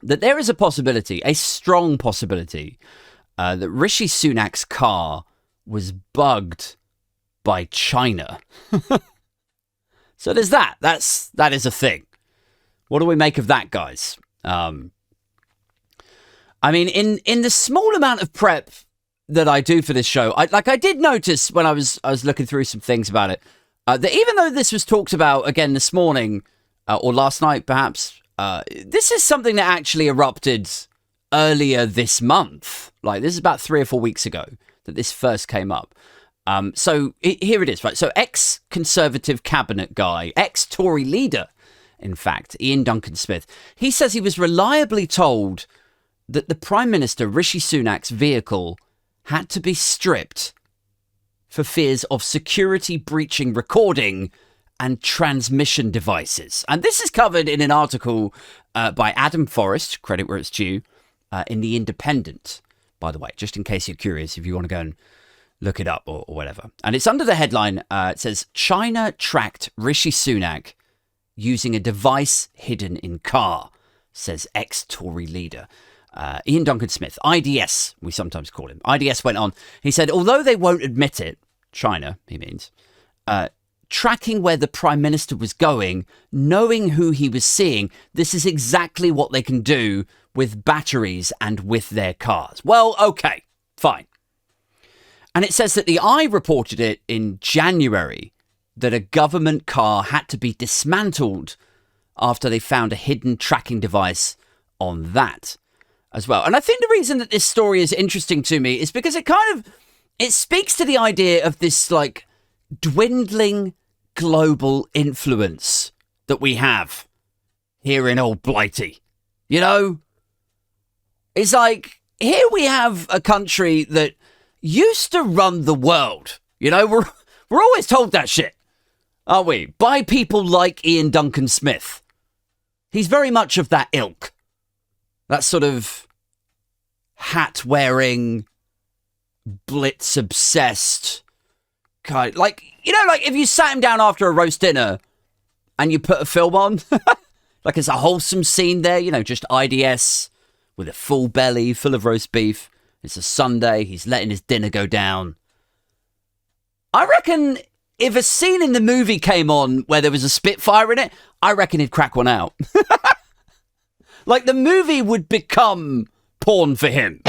that there is a possibility, a strong possibility, that Rishi Sunak's car was bugged by China. So there's that. That is a thing. What do we make of that, guys? I mean, in the small amount of prep that I do for this show, I did notice when I was looking through some things about it, that even though this was talked about again this morning, or last night perhaps, this is something that actually erupted earlier this month. Like, this is about 3 or 4 weeks ago that this first came up. So here it is, right? So ex-Conservative cabinet guy, ex-Tory leader, in fact, Ian Duncan Smith, he says he was reliably told that the Prime Minister, Rishi Sunak's vehicle, had to be stripped for fears of security breaching recording and transmission devices. And this is covered in an article by Adam Forrest, credit where it's due, in The Independent, by the way, just in case you're curious, if you want to go and look it up or whatever. And it's under the headline, it says, China tracked Rishi Sunak using a device hidden in car, says ex-Tory leader. Ian Duncan Smith, IDS, we sometimes call him. IDS went on. He said, although they won't admit it, China, he means, tracking where the Prime Minister was going, knowing who he was seeing, this is exactly what they can do with batteries and with their cars. Well, okay, fine. And it says that the Eye reported it in January that a government car had to be dismantled after they found a hidden tracking device on that as well. And I think the reason that this story is interesting to me is because it speaks to the idea of this like dwindling global influence that we have here in old Blighty. You know, it's like here we have a country that used to run the world. You know, we're always told that shit, aren't we? By people like Ian Duncan Smith. He's very much of that ilk. That sort of hat-wearing, blitz-obsessed kind. Like, you know, like if you sat him down after a roast dinner and you put a film on, like it's a wholesome scene there, you know, just IDS with a full belly, full of roast beef. It's a Sunday. He's letting his dinner go down. I reckon if a scene in the movie came on where there was a Spitfire in it, I reckon he'd crack one out. Like the movie would become porn for him.